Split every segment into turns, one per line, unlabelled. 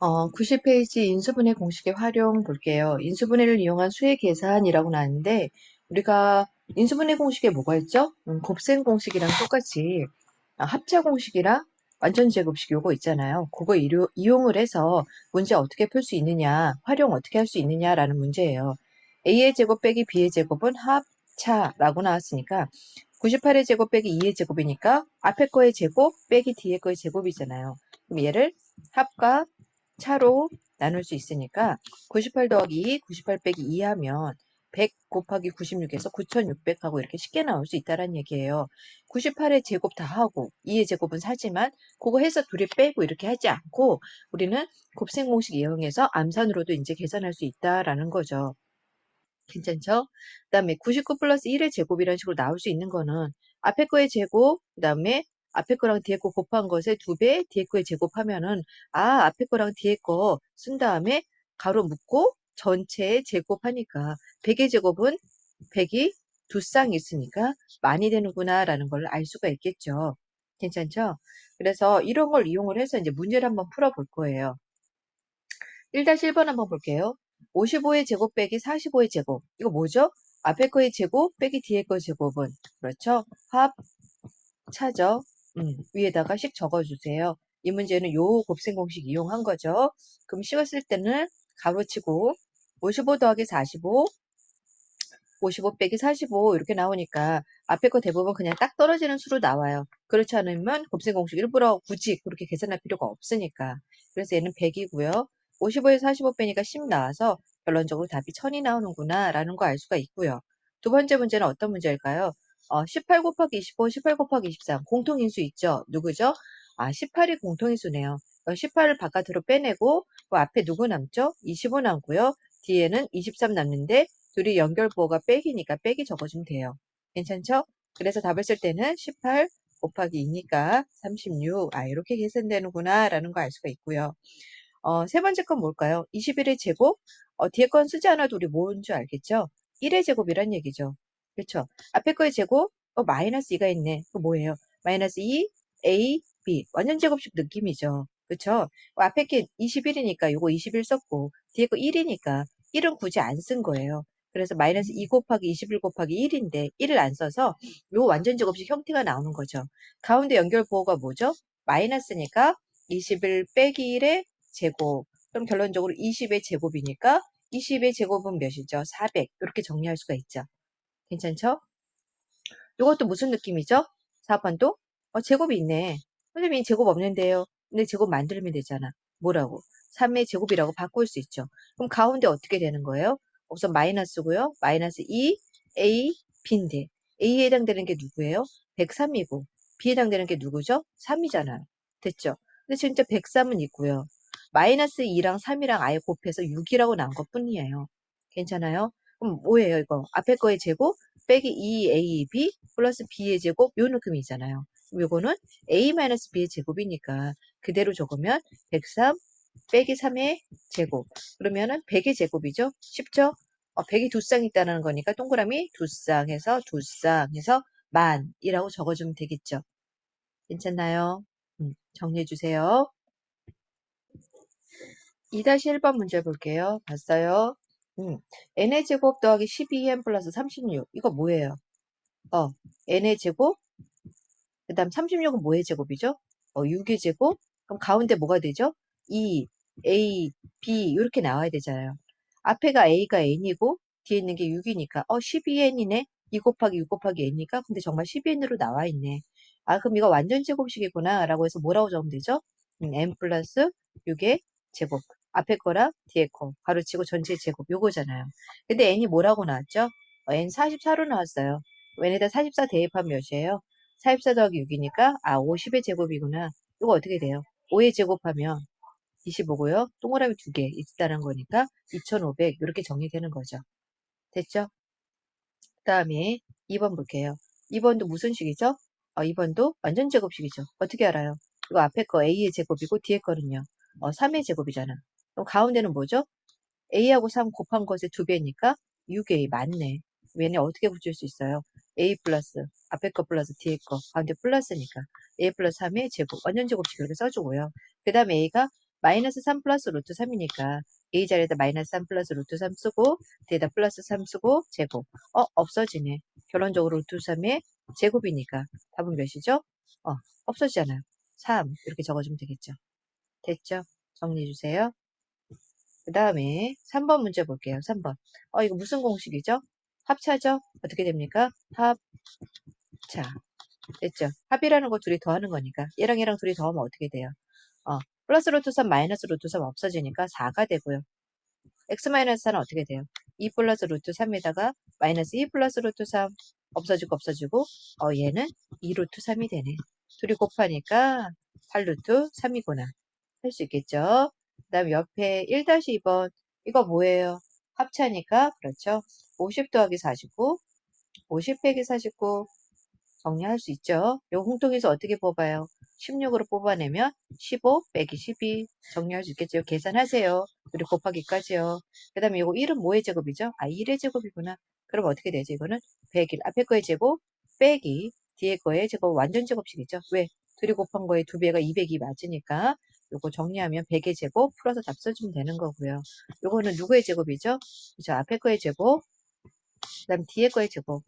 90페이지 인수분해 공식의 활용 볼게요. 인수분해를 이용한 수의 계산이라고 나왔는데 우리가 인수분해 공식에 뭐가 있죠? 곱셈 공식이랑 똑같이 합차 공식이랑 완전 제곱식 요거 있잖아요. 그거 이용을 해서 문제 어떻게 풀 수 있느냐, 활용 어떻게 할 수 있느냐라는 문제예요. a의 제곱 빼기 b의 제곱은 합차라고 나왔으니까 98의 제곱 빼기 2의 제곱이니까 앞에 거의 제곱 빼기 뒤에 거의 제곱이잖아요. 그럼 얘를 합과 차로 나눌 수 있으니까 98 더하기 2, 98 빼기 2 하면 100 곱하기 96에서 9600 하고 이렇게 쉽게 나올 수 있다는 얘기예요. 98의 제곱 다 하고 2의 제곱은 사지만 그거 해서 둘이 빼고 이렇게 하지 않고 우리는 곱셈 공식 이용해서 암산으로도 이제 계산할 수 있다라는 거죠. 괜찮죠? 그 다음에 99 플러스 1의 제곱 이런 식으로 나올 수 있는 거는 앞에 거의 제곱, 그 다음에 앞에 거랑 뒤에 거 곱한 것의 2배, 뒤에 거의 제곱하면은 앞에 거랑 뒤에 거 쓴 다음에 가로 묶고 전체의 제곱하니까 100의 제곱은 100이 두 쌍 있으니까 많이 되는구나 라는 걸 알 수가 있겠죠. 괜찮죠? 그래서 이런 걸 이용을 해서 이제 문제를 한번 풀어볼 거예요. 1-1번 한번 볼게요. 55의 제곱 빼기 45의 제곱. 이거 뭐죠? 앞에 거의 제곱 빼기 뒤에 거의 제곱은. 그렇죠? 합차죠. 위에다가 식 적어주세요. 이 문제는 요 곱셈 공식 이용한 거죠. 그럼 식을 쓸 때는 가로치고 55 더하기 45, 55 빼기 45 이렇게 나오니까 앞에 거 대부분 그냥 딱 떨어지는 수로 나와요. 그렇지 않으면 곱셈 공식 일부러 굳이 그렇게 계산할 필요가 없으니까. 그래서 얘는 100이고요. 55에서 45 빼니까 10 나와서 결론적으로 답이 1000이 나오는구나 라는 거 알 수가 있고요. 두 번째 문제는 어떤 문제일까요? 18 곱하기 25, 18 곱하기 23 공통인수 있죠? 누구죠? 18이 공통인수네요. 18을 바깥으로 빼내고 그 앞에 누구 남죠? 25 남고요. 뒤에는 23 남는데 둘이 연결부호가 빼기니까 빼기 적어주면 돼요. 괜찮죠? 그래서 답을 쓸 때는 18 곱하기 2니까 36. 이렇게 계산되는구나 라는 거 알 수가 있고요. 세 번째 건 뭘까요? 21의 제곱. 뒤에 건 쓰지 않아도 우리 뭔 줄 알겠죠? 1의 제곱이란 얘기죠. 그렇죠? 앞에 거의 제곱, 마이너스 2가 있네. 그 뭐예요? 마이너스 2, A, B. 완전 제곱식 느낌이죠. 그렇죠? 앞에 게 21이니까 요거 21 썼고 뒤에 거 1이니까 1은 굳이 안 쓴 거예요. 그래서 마이너스 2 곱하기 21 곱하기 1인데 1을 안 써서 요 완전 제곱식 형태가 나오는 거죠. 가운데 연결 부호가 뭐죠? 마이너스니까 21 빼기 1의 제곱. 그럼 결론적으로 20의 제곱이니까 20의 제곱은 몇이죠? 400. 이렇게 정리할 수가 있죠. 괜찮죠? 이것도 무슨 느낌이죠? 4번도? 제곱이 있네. 선생님 제곱 없는데요. 근데 제곱 만들면 되잖아. 뭐라고? 3의 제곱이라고 바꿀 수 있죠. 그럼 가운데 어떻게 되는 거예요? 우선 마이너스고요. 마이너스 2, A, B인데 A에 해당되는 게 누구예요? 103이고 B에 해당되는 게 누구죠? 3이잖아요. 됐죠? 근데 진짜 103은 있고요. 마이너스 2랑 3이랑 아예 곱해서 6이라고 나온 것 뿐이에요. 괜찮아요? 그럼 뭐예요 이거? 앞에 거의 제곱 빼기 2AB 플러스 B의 제곱 요 느낌이잖아요. 요거는 A-B의 제곱이니까 그대로 적으면 103 빼기 3의 제곱. 그러면은 100의 제곱이죠. 쉽죠? 100이 두 쌍 있다는 거니까 동그라미 두 쌍 해서 두 쌍 해서 만이라고 적어주면 되겠죠. 괜찮나요? 정리해 주세요. 2-1번 문제 볼게요. 봤어요? n의 제곱 더하기 12n 플러스 36. 이거 뭐예요? n의 제곱, 그 다음 36은 뭐의 제곱이죠? 6의 제곱? 그럼 가운데 뭐가 되죠? 2, A, B 이렇게 나와야 되잖아요. 앞에가 A가 N이고 뒤에 있는 게 6이니까 12N이네. 2 곱하기 6 곱하기 N이니까 근데 정말 12N으로 나와 있네. 그럼 이거 완전 제곱식이구나 라고 해서 뭐라고 적으면 되죠? N 플러스 6의 제곱. 앞에 거랑 뒤에 거 가로치고 전체 제곱 요거잖아요. 근데 N이 뭐라고 나왔죠? N 44로 나왔어요. N에다 44 대입하면 몇이에요? 44 더하기 6이니까 50의 제곱이구나. 이거 어떻게 돼요? 5의 제곱하면 25고요. 동그라미 2개 있다는 거니까 2500 이렇게 정리되는 거죠. 됐죠? 그 다음에 2번 볼게요. 2번도 무슨 식이죠? 2번도 완전 제곱식이죠. 어떻게 알아요? 이거 앞에 거 A의 제곱이고 뒤에 거는요. 3의 제곱이잖아. 그럼 가운데는 뭐죠? A하고 3 곱한 것의 2배니까 6A 맞네. 얘네 어떻게 붙일 수 있어요? A 플러스 앞에 거 플러스 뒤에 거 가운데 플러스니까 A 플러스 3의 제곱 완전 제곱식 이렇게 써주고요. 그 다음에 A가 마이너스 3 플러스 루트 3이니까 A 자리에다 마이너스 3 플러스 루트 3 쓰고 뒤에다 플러스 3 쓰고 제곱. 없어지네. 결론적으로 루트 3의 제곱이니까 답은 몇이죠? 없어지잖아요. 3 이렇게 적어주면 되겠죠. 됐죠? 정리해주세요. 그 다음에 3번 문제 볼게요. 3번. 이거 무슨 공식이죠? 합차죠? 어떻게 됩니까? 합차. 됐죠? 합이라는 거 둘이 더하는 거니까. 얘랑 얘랑 둘이 더하면 어떻게 돼요? 플러스 루트 3 마이너스 루트 3 없어지니까 4가 되고요. x 마이너스 4는 어떻게 돼요? 2 플러스 루트 3에다가 마이너스 2 플러스 루트 3 없어지고 얘는 2 루트 3이 되네. 둘이 곱하니까 8 루트 3이구나. 할 수 있겠죠? 그 다음 옆에 1-2번 이거 뭐예요? 합차니까 그렇죠? 50 더하기 49 50 빼기 49 정리할 수 있죠? 요 공통에서 어떻게 뽑아요? 16으로 뽑아내면 15 빼기 12 정리할 수 있겠죠? 계산하세요. 그리고 곱하기까지요. 그 다음에 이거 1은 뭐의 제곱이죠? 1의 제곱이구나. 그럼 어떻게 되죠? 이거는 100일 앞에 거의 제곱 빼기 뒤에 거의 제곱 완전 제곱식이죠. 왜? 둘이 곱한 거에 2배가 200이 맞으니까 요거 정리하면 100의 제곱 풀어서 답 써주면 되는 거고요. 요거는 누구의 제곱이죠? 그죠? 앞에 거의 제곱 그 다음 뒤에 거의 제곱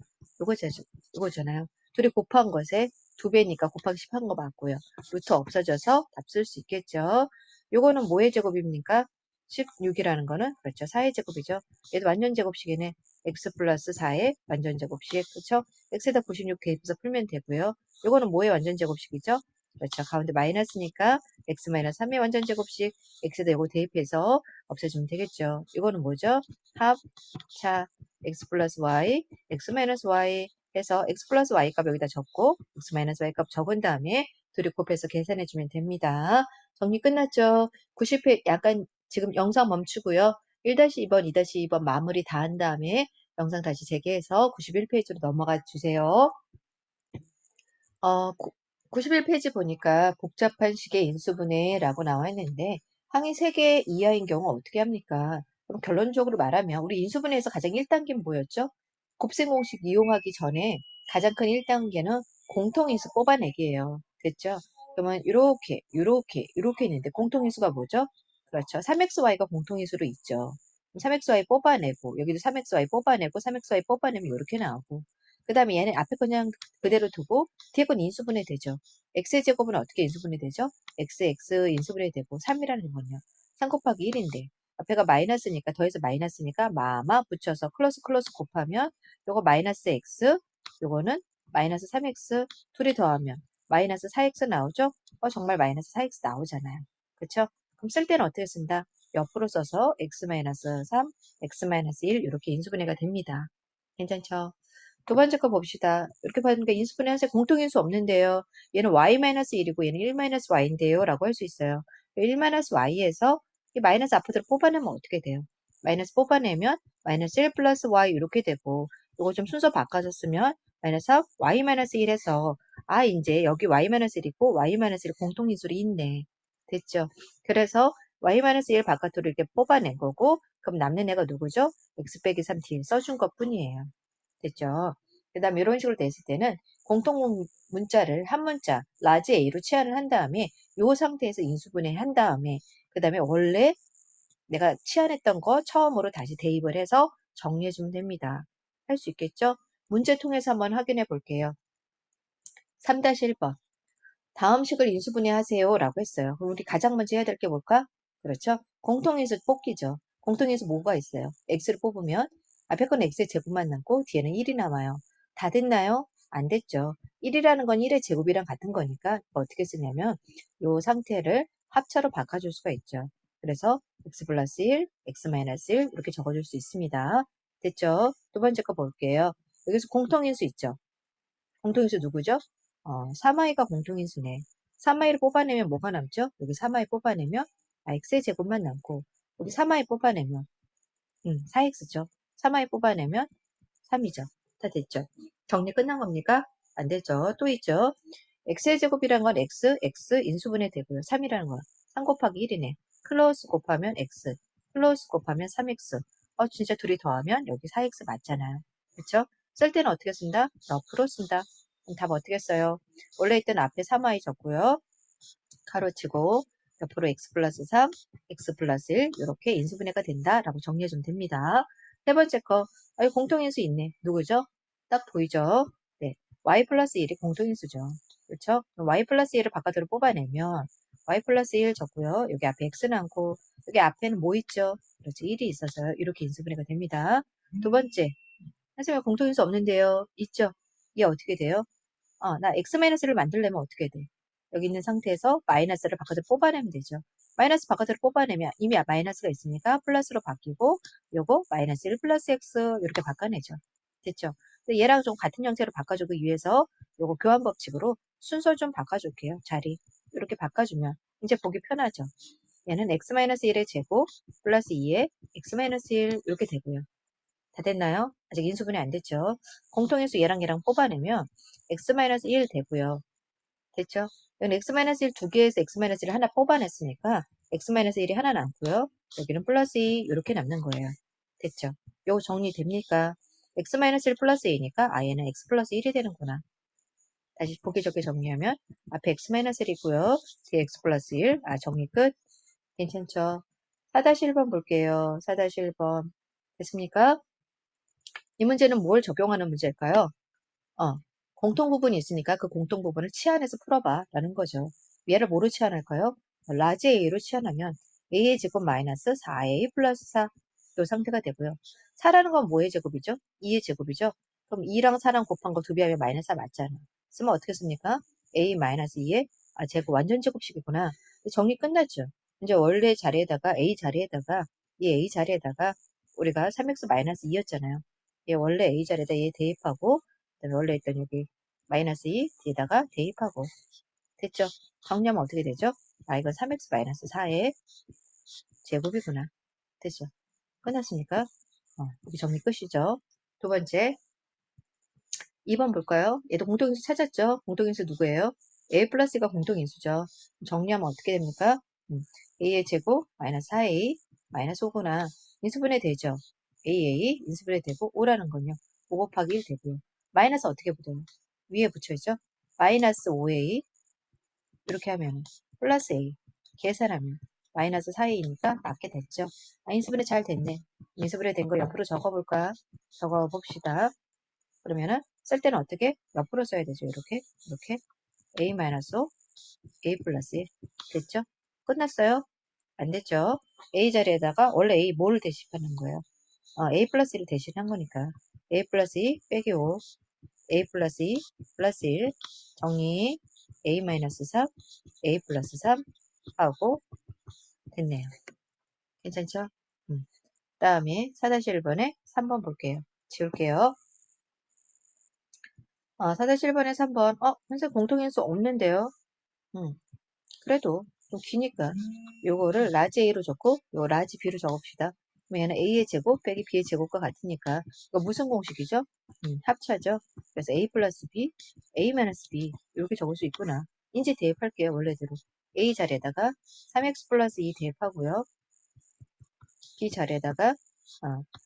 요거잖아요. 둘이 곱한 것에 2배니까 곱하기 10 한 거 맞고요. 루트 없어져서 답 쓸 수 있겠죠. 요거는 뭐의 제곱입니까? 16이라는 거는 그렇죠. 4의 제곱이죠. 얘도 완전 제곱식이네. x 플러스 4의 완전 제곱식. 그렇죠? x에다 96 대입해서 풀면 되고요. 요거는 뭐의 완전 제곱식이죠? 그렇죠. 가운데 마이너스니까 x 마이너스 3의 완전 제곱식. x에다 요거 대입해서 없애주면 되겠죠. 이거는 뭐죠? 합차 x 플러스 y, x 마이너스 y 해서 x 플러스 y 값 여기다 적고 x 마이너스 y 값 적은 다음에 둘이 곱해서 계산해주면 됩니다. 정리 끝났죠? 90회 약간 지금 영상 멈추고요. 1-2번, 2-2번 마무리 다 한 다음에 영상 다시 재개해서 91페이지로 넘어가 주세요. 91페이지 보니까 복잡한 식의 인수분해라고 나와 있는데 항이 3개 이하인 경우 어떻게 합니까? 그럼 결론적으로 말하면 우리 인수분해에서 가장 1단계는 뭐였죠? 곱셈 공식 이용하기 전에 가장 큰 1단계는 공통인수 뽑아내기예요. 됐죠? 그러면 이렇게 있는데 공통인수가 뭐죠? 그렇죠. 3xy가 공통인수로 있죠. 3xy 뽑아내고 여기도 3xy 뽑아내고 3xy 뽑아내면 이렇게 나오고 그 다음에 얘는 앞에 그냥 그대로 두고 뒤에 건 인수분해 되죠. x의 제곱은 어떻게 인수분해 되죠? x 인수분해 되고 3이라는 건요. 3 곱하기 1인데 앞에가 마이너스니까 더해서 마이너스니까 마마 붙여서 클러스 곱하면 요거 마이너스 x 요거는 마이너스 3x 둘이 더하면 마이너스 4x 나오죠? 정말 마이너스 4x 나오잖아요. 그쵸? 그럼 쓸 때는 어떻게 쓴다? 옆으로 써서 x-3, x-1 이렇게 인수분해가 됩니다. 괜찮죠? 두 번째 거 봅시다. 이렇게 봤으니까 인수분해 한세 공통인수 없는데요. 얘는 y-1이고 얘는 1-y인데요. 라고 할 수 있어요. 1-y에서 이 마이너스 앞으로 뽑아내면 어떻게 돼요? 마이너스 뽑아내면 마이너스 1 플러스 y 이렇게 되고 이거 좀 순서 바꿔줬으면 마이너스 y-1 해서 이제 여기 y-1이고 y-1 공통인수로 있네. 됐죠? 그래서 y-1 바깥으로 이렇게 뽑아낸 거고 그럼 남는 애가 누구죠? x 빼기 3 뒤에 써준 것 뿐이에요. 됐죠? 그 다음에 이런 식으로 됐을 때는 공통 문자를 한 문자 라지 A로 치환을 한 다음에 이 상태에서 인수분해 한 다음에 그 다음에 원래 내가 치환했던 거 처음으로 다시 대입을 해서 정리해 주면 됩니다. 할 수 있겠죠? 문제 통해서 한번 확인해 볼게요. 3-1번 다음 식을 인수분해 하세요 라고 했어요. 그럼 우리 가장 먼저 해야 될 게 뭘까? 그렇죠? 공통인수 뽑기죠. 공통인수 뭐가 있어요? x를 뽑으면 앞에 건 x의 제곱만 남고 뒤에는 1이 남아요. 다 됐나요? 안 됐죠. 1이라는 건 1의 제곱이랑 같은 거니까 어떻게 쓰냐면 이 상태를 합차로 바꿔줄 수가 있죠. 그래서 x 플러스 1, x 마이너스 1 이렇게 적어줄 수 있습니다. 됐죠? 두 번째 거 볼게요. 여기서 공통인수 있죠. 공통인수 누구죠? 3i가 공통인수네. 3i를 뽑아내면 뭐가 남죠? 여기 3i 뽑아내면 x의 제곱만 남고 여기 3i 뽑아내면 4x죠. 3i 뽑아내면 3이죠. 다 됐죠. 정리 끝난 겁니까? 안 되죠. 또 있죠. x의 제곱이란 건 x 인수분해 되고요. 3이라는 건 3 곱하기 1이네. 클로스 곱하면 x, 클로스 곱하면 3x. 진짜 둘이 더하면 여기 4x 맞잖아요. 그쵸? 쓸 때는 어떻게 쓴다? 옆으로 쓴다. 그럼 답 어떻게 써요? 원래 있던 앞에 3i 적고요. 가로치고 옆으로 x 플러스 3, x 플러스 1 이렇게 인수분해가 된다라고 정리해주면 됩니다. 세 번째 거, 여기 공통인수 있네. 누구죠? 딱 보이죠? 네, y 플러스 1이 공통인수죠. 그렇죠? y 플러스 1을 바깥으로 뽑아내면 y 플러스 1 적고요. 여기 앞에 x는 않고 여기 앞에는 뭐 있죠? 그렇죠. 1이 있어서 이렇게 인수분해가 됩니다. 두 번째, 선생님 공통인수 없는데요. 있죠? 이게 어떻게 돼요? 나 x-를 만들려면 어떻게 돼? 여기 있는 상태에서 마이너스를 바깥으로 뽑아내면 되죠. 마이너스 바깥으로 뽑아내면 이미 마이너스가 있으니까 플러스로 바뀌고 요거 마이너스 1 플러스 x 이렇게 바꿔내죠. 됐죠? 근데 얘랑 좀 같은 형태로 바꿔주기 위해서 요거 교환 법칙으로 순서 좀 바꿔줄게요. 자리 이렇게 바꿔주면 이제 보기 편하죠. 얘는 x-1의 제곱 플러스 2의 x-1 이렇게 되고요. 다 됐나요? 아직 인수분해 안 됐죠? 공통인수 얘랑 뽑아내면 x-1 되고요. 됐죠? 여기 x-1 두 개에서 x-1을 하나 뽑아냈으니까 x-1이 하나 남고요. 여기는 플러스 2 이렇게 남는 거예요. 됐죠? 요거 정리됩니까? x-1 플러스 2니까 얘는 x 플러스 1이 되는구나. 다시 보기 좋게 정리하면 앞에 x-1이고요. 뒤에 x 플러스 1. 정리 끝. 괜찮죠? 4-1번 볼게요. 4-1번. 됐습니까? 이 문제는 뭘 적용하는 문제일까요? 공통 부분이 있으니까 그 공통 부분을 치환해서 풀어봐 라는 거죠. 얘를 뭐로 치환할까요? 라지 A로 치환하면 A의 제곱 마이너스 4A 플러스 4 이 상태가 되고요. 4라는 건 뭐의 제곱이죠? 2의 제곱이죠? 그럼 2랑 4랑 곱한 거 두 배 하면 마이너스 4 맞잖아. 쓰면 어떻게 씁니까? A 마이너스 2의 제곱 완전 제곱식이구나. 정리 끝났죠. 이제 원래 자리에다가 A 자리에다가 이 A 자리에다가 우리가 3x 마이너스 2였잖아요. 얘 원래 A 자리에다 얘 대입하고 그다음에 원래 있던 여기 마이너스 2 뒤에다가 대입하고 됐죠? 정리하면 어떻게 되죠? 이건 3x 마이너스 4의 제곱이구나. 됐죠? 끝났습니까? 여기 정리 끝이죠? 두 번째 2번 볼까요? 얘도 공통인수 찾았죠? 공통인수 누구예요? A 플러스가 공통인수죠. 정리하면 어떻게 됩니까? A의 제곱 마이너스 4A 마이너스 5구나. 인수분해 되죠? AA 인수분해 되고 5라는 건요. 5 곱하기 1 되고요. 마이너스 어떻게 붙어요? 위에 붙여있죠? 마이너스 5A 이렇게 하면 플러스 A 계산하면 마이너스 4A니까 맞게 됐죠? 인수분해 잘 됐네. 인수분해 된 거 옆으로 적어볼까? 적어봅시다. 그러면은 쓸 때는 어떻게? 옆으로 써야 되죠. 이렇게 A 마이너스 5 A 플러스 1 됐죠? 끝났어요? 안 됐죠? A 자리에다가 원래 A 뭐를 대신하는 거예요? A 플러스 1을 대신한 거니까 A 플러스 2 빼기 5 A 플러스 2 플러스 1 정리 A 마이너스 3 A 플러스 3 하고 됐네요. 괜찮죠? 다음에 4-1번에 3번 볼게요. 지울게요. 4-1번에 3번 선생님 공통인수 없는데요. 그래도 좀 기니까 요거를 라지 A로 적고 요 라지 B로 적읍시다. 그러면 얘는 A의 제곱 빼기 B의 제곱과 같으니까 이거 무슨 공식이죠? 합차죠. 그래서 A 플러스 B, A 마이너스 B 이렇게 적을 수 있구나. 인지 대입할게요. 원래대로. A 자리에다가 3x 플러스 2 대입하고요. B 자리에다가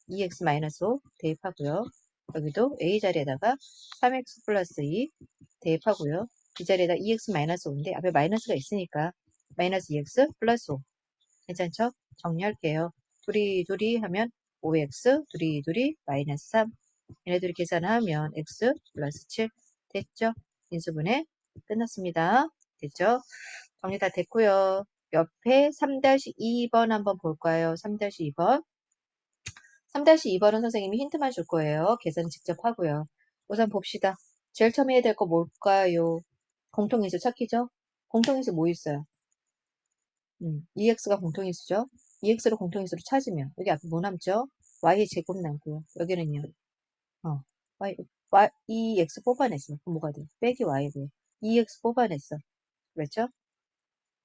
2x 마이너스 5 대입하고요. 여기도 A 자리에다가 3x 플러스 2 대입하고요. B 자리에다 2x 마이너스 5인데 앞에 마이너스가 있으니까 마이너스 2x 플러스 5 괜찮죠? 정리할게요. 둘이 하면 5x 둘이 마이너스 3 얘네들이 계산하면 x 플러스 7 됐죠? 인수분해 끝났습니다. 됐죠? 정리 다 됐고요. 옆에 3-2번 한번 볼까요? 3-2번 3-2번은 선생님이 힌트만 줄 거예요. 계산 직접 하고요. 우선 봅시다. 제일 처음 해야 될 거 뭘까요? 공통인수 찾기죠? 공통인수 뭐 있어요? EX가 공통인수죠? EX를 공통인수로 찾으면 여기 앞에 뭐 남죠? Y의 제곱 남고요. 여기는요. EX 뽑아냈어. 그럼 뭐가 돼? 빼기 Y고요. EX 뽑아냈어. 그렇죠?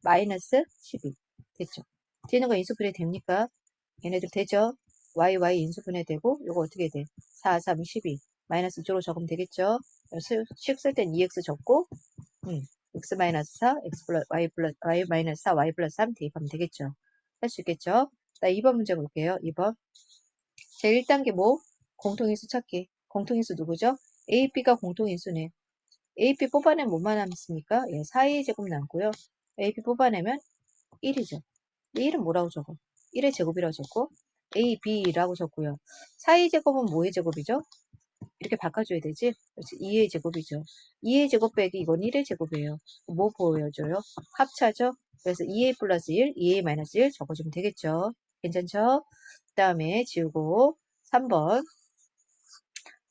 마이너스 12. 됐죠? 뒤에는 거 인수분해 됩니까? 얘네들 되죠? y 인수분해 되고 요거 어떻게 돼? 4, 3, 12 마이너스 쪽으로 적으면 되겠죠? 식 쓸 땐 2x 적고 x 마이너스 4 x 플러스 y 마이너스 4 y 플러스 3 대입하면 되겠죠? 할 수 있겠죠? 자 2번 문제 볼게요. 2번 제 1단계 뭐? 공통인수 찾기. 공통인수 누구죠? a, b가 공통인수네. a, b 뽑아내면 뭐만 남습니까? 예, 4a 제곱 남고요. a, b 뽑아내면 1이죠. 1은 뭐라고 적어? 1의 제곱이라고 적고 a, b라고 적고요. 사이 제곱은 뭐의 제곱이죠? 이렇게 바꿔줘야 되지? 그렇지. 2의 제곱이죠. 2의 제곱 빼기 이건 1의 제곱이에요. 뭐 보여줘요? 합차죠? 그래서 2a 플러스 1, 2a 마이너스 1 적어주면 되겠죠? 괜찮죠? 그 다음에 지우고 3번.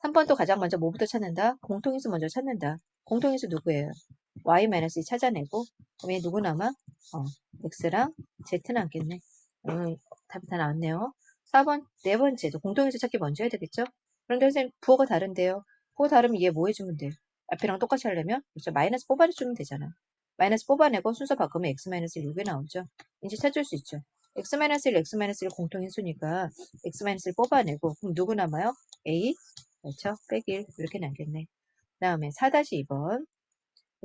3번도 가장 먼저 뭐부터 찾는다? 공통인수 먼저 찾는다. 공통인수 누구예요? y-2 찾아내고 그다음에 누구 남아? x랑 z 남겠네. 답이 다 나왔네요. 4번 네 번째도 공통인수 찾기 먼저 해야 되겠죠? 그런데 선생님 부호가 다른데요. 부호 다르면 얘 뭐 해주면 돼? 앞이랑 똑같이 하려면 그렇죠? 마이너스 뽑아주면 되잖아. 마이너스 뽑아내고 순서 바꾸면 x-1 6이 나오죠. 이제 찾을 수 있죠. x-1, x-1 공통인수니까 x-1 뽑아내고 그럼 누구 남아요? a 그렇죠? 빼기 1 이렇게 남겠네. 그 다음에 4-2번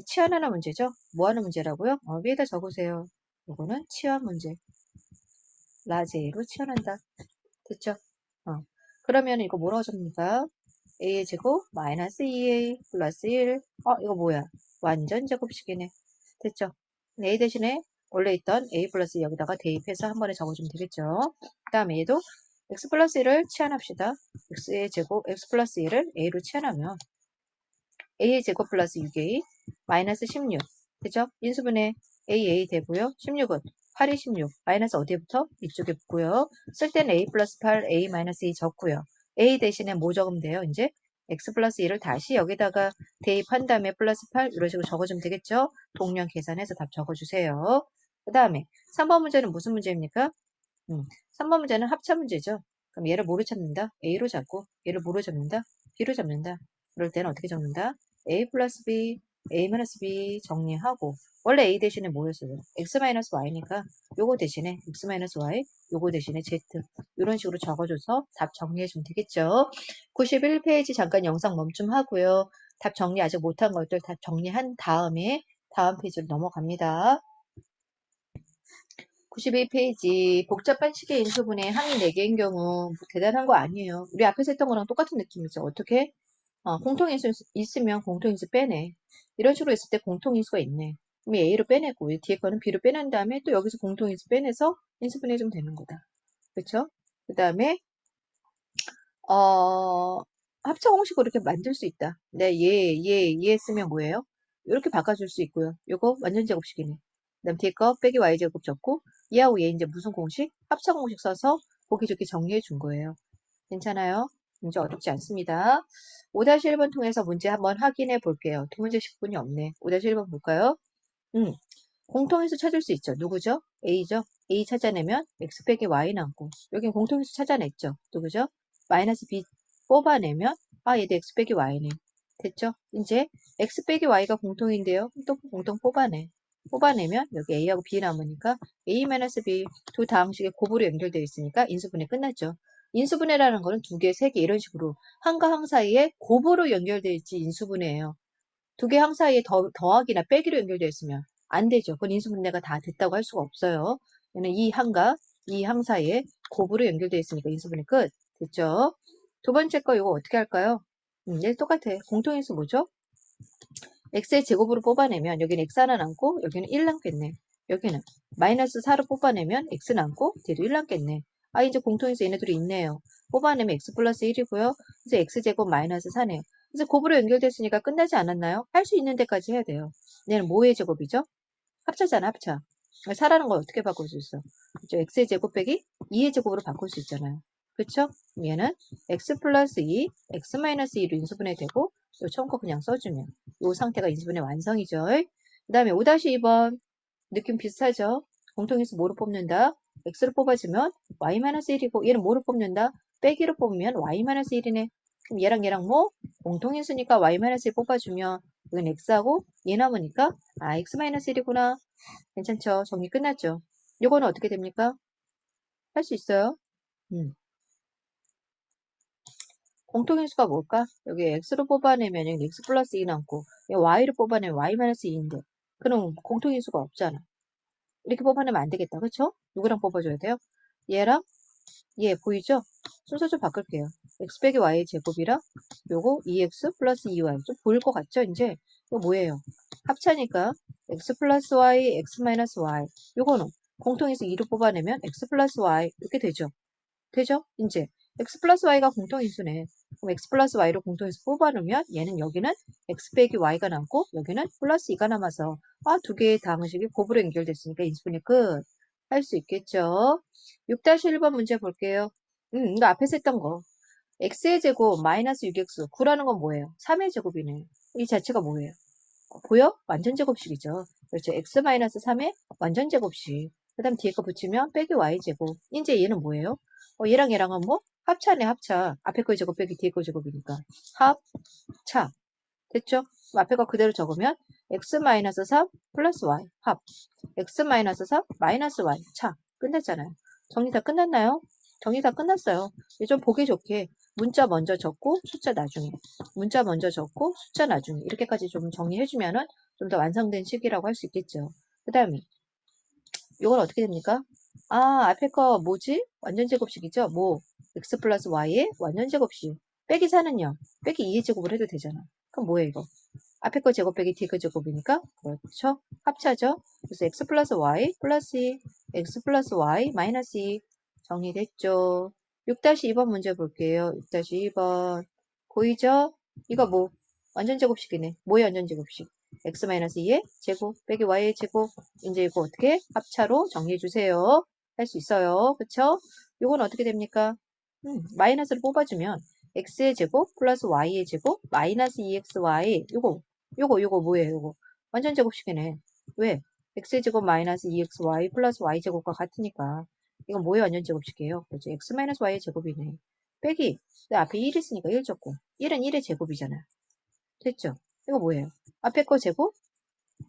치환하는 문제죠? 뭐 하는 문제라고요? 위에다 적으세요. 이거는 치환 문제. 라제로 치환한다. 됐죠? 그러면 이거 뭐라고 적습니까? a의 제곱 마이너스 2a 플러스 1. 이거 뭐야? 완전 제곱식이네. 됐죠? a 대신에 원래 있던 a 플러스 여기다가 대입해서 한 번에 적어주면 되겠죠? 그 다음에 얘도 x 플러스 1을 치환합시다. x의 제곱 x 플러스 1을 a로 치환하면 a의 제곱 플러스 6a 마이너스 16 그죠? 인수분해 a 되고요. 16은 8이 16 마이너스 어디부터? 이쪽에 붙고요. 쓸 때는 a 플러스 8 a 마이너스 2 적고요. a 대신에 뭐 적으면 돼요? 이제 x 플러스 2를 다시 여기다가 대입한 다음에 플러스 8 이런 식으로 적어주면 되겠죠? 동량 계산해서 답 적어주세요. 그 다음에 3번 문제는 무슨 문제입니까? 3번 문제는 합차 문제죠. 그럼 얘를 뭐로 잡는다? a로 잡고 얘를 뭐로 잡는다? b로 잡는다. 그럴 때는 어떻게 적는다? a 플러스 b, a 마이너스 b 정리하고 원래 a 대신에 뭐였어요? x 마이너스 y니까 요거 대신에 x 마이너스 y, 요거 대신에 z 이런 식으로 적어줘서 답 정리해주면 되겠죠. 91페이지 잠깐 영상 멈춤하고요. 답 정리 아직 못한 것들 답 정리한 다음에 다음 페이지로 넘어갑니다. 92페이지 복잡한 식의 인수분해 항이 4개인 경우 뭐 대단한 거 아니에요. 우리 앞에서 했던 거랑 똑같은 느낌이죠. 어떻게? 공통인수 있으면 공통인수 빼내. 이런 식으로 했을 때 공통인수가 있네. 그럼 A로 빼내고 뒤에 거는 B로 빼낸 다음에 또 여기서 공통인수 빼내서 인수분해해주면 되는 거다. 그렇죠? 그 다음에 합차 공식으로 이렇게 만들 수 있다. 네, 얘 쓰면 뭐예요? 이렇게 바꿔줄 수 있고요. 요거 완전 제곱식이네. 그 다음 뒤에 거 빼기 y제곱 적고 얘하고 얘 이제 무슨 공식? 합차 공식 써서 보기 좋게 정리해 준 거예요. 괜찮아요? 문제 어렵지 않습니다. 5-1번 통해서 문제 한번 확인해 볼게요. 두 문제 10분이 없네. 5-1번 볼까요? 공통인수 찾을 수 있죠. 누구죠? A죠? A 찾아내면 X 빼기 Y 남고 여긴 공통인수 찾아냈죠. 누구죠? 마이너스 B 뽑아내면 얘도 X 빼기 Y네. 됐죠? 이제 X 빼기 Y가 공통인데요. 또 공통 뽑아내. 뽑아내면 여기 A하고 B 남으니까 A-B 두 다항식의 곱으로 연결되어 있으니까 인수분해 끝났죠. 인수분해라는 거는 두 개, 세 개 이런 식으로 항과 항 사이에 곱으로 연결되어 있지 인수분해예요. 두 개 항 사이에 더하기나 빼기로 연결되어 있으면 안 되죠. 그건 인수분해가 다 됐다고 할 수가 없어요. 얘는 이 항과 이 항 사이에 곱으로 연결되어 있으니까 인수분해 끝. 됐죠? 두 번째 거 이거 어떻게 할까요? 얘 똑같아. 공통인수 뭐죠? x의 제곱으로 뽑아내면 여기는 x 하나 남고 여기는 1 남겠네. 여기는 마이너스 4로 뽑아내면 x 남고 뒤도 1 남겠네. 이제 공통인수 얘네들이 있네요. 뽑아내면 x 플러스 1이고요. 그래서 x제곱 마이너스 4네요. 그래서 곱으로 연결됐으니까 끝나지 않았나요? 할 수 있는 데까지 해야 돼요. 얘는 뭐의 제곱이죠? 합차잖아, 합차. 4라는 걸 어떻게 바꿀 수 있어? 그렇죠? x의 제곱 빼기 2의 제곱으로 바꿀 수 있잖아요. 그렇죠? 얘는 x 플러스 2, x 마이너스 2로 인수분해 되고 요 처음 거 그냥 써주면 요 상태가 인수분해 완성이죠. 그 다음에 5-2번 느낌 비슷하죠? 공통인수 뭐로 뽑는다? x로 뽑아주면 y-1이고 얘는 뭐로 뽑는다? 빼기로 뽑으면 y-1이네. 그럼 얘랑 뭐? 공통인수니까 y-1 뽑아주면 여기는 x하고 얘 남으니까 x-1이구나. 괜찮죠? 정리 끝났죠? 요거는 어떻게 됩니까? 할 수 있어요? 음. 공통인수가 뭘까? 여기 x로 뽑아내면 여기 x 플러스 2 남고 y로 뽑아내면 y-2인데 그럼 공통인수가 없잖아. 이렇게 뽑아내면 안 되겠다. 그쵸? 누구랑 뽑아줘야 돼요? 얘랑 얘 보이죠? 순서 좀 바꿀게요. x 빼기 y의 제곱이랑 요거 2x 플러스 2y 좀 보일 것 같죠? 이제 이거 뭐예요? 합차니까 x 플러스 y, x 마이너스 y 요거는 공통인수 2로 뽑아내면 x 플러스 y 이렇게 되죠. 되죠? 이제 x 플러스 y가 공통인수네. 그럼 x 플러스 y로 공통인수 뽑아놓으면 얘는 여기는 x 빼기 y가 남고 여기는 플러스 2가 남아서 두 개의 다항식이 곱으로 연결됐으니까 인수분해 끝. 할 수 있겠죠? 6-1번 문제 볼게요. 이거 앞에서 했던 거. x의 제곱 마이너스 6x 9라는 건 뭐예요? 3의 제곱이네. 이 자체가 뭐예요? 보여? 완전 제곱식이죠. 그렇죠. x 마이너스 3의 완전 제곱식. 그 다음 뒤에 거 붙이면 빼기 y제곱. 이제 얘는 뭐예요? 얘랑 얘랑은 뭐? 합차네, 합차. 앞에 거 제곱 빼기 뒤에 거 제곱이니까. 합차. 됐죠? 앞에 거 그대로 적으면 x 마이너스 3 플러스 y. 합. x 마이너스 3 마이너스 y. 차. 끝났잖아요. 정리 다 끝났나요? 정리 다 끝났어요. 이제 좀 보기 좋게 문자 먼저 적고 숫자 나중에. 문자 먼저 적고 숫자 나중에. 이렇게까지 좀 정리해주면은 좀 더 완성된 식이라고 할 수 있겠죠. 그 다음에 이건 어떻게 됩니까? 앞에 거 뭐지? 완전 제곱식이죠? 뭐 x 플러스 y의 완전 제곱식. 빼기 4는요? 빼기 2의 제곱을 해도 되잖아. 그럼 뭐예요 이거? 앞에 거 제곱 빼기 뒤에 거 제곱이니까 그렇죠? 합차죠? 그래서 x 플러스 y 플러스 2, x 플러스 y 마이너스 2 정리됐죠? 6-2번 문제 볼게요. 6-2번 보이죠? 이거 뭐 완전 제곱식이네. 뭐의 완전 제곱식? x 마이너스 2의 제곱 빼기 y의 제곱. 이제 이거 어떻게 합차로 정리해 주세요. 할 수 있어요. 그쵸? 이건 어떻게 됩니까? 마이너스를 뽑아주면 x의 제곱 플러스 y의 제곱 마이너스 2xy 요거 뭐예요 요거 완전 제곱식이네. 왜? x의 제곱 마이너스 2xy 플러스 y제곱과 같으니까 이건 뭐의 완전 제곱식이에요? 그렇죠. x 마이너스 y의 제곱이네. 빼기 앞에 1 있으니까 1 적고 1은 1의 제곱이잖아. 됐죠? 이거 뭐예요? 앞에 거 제곱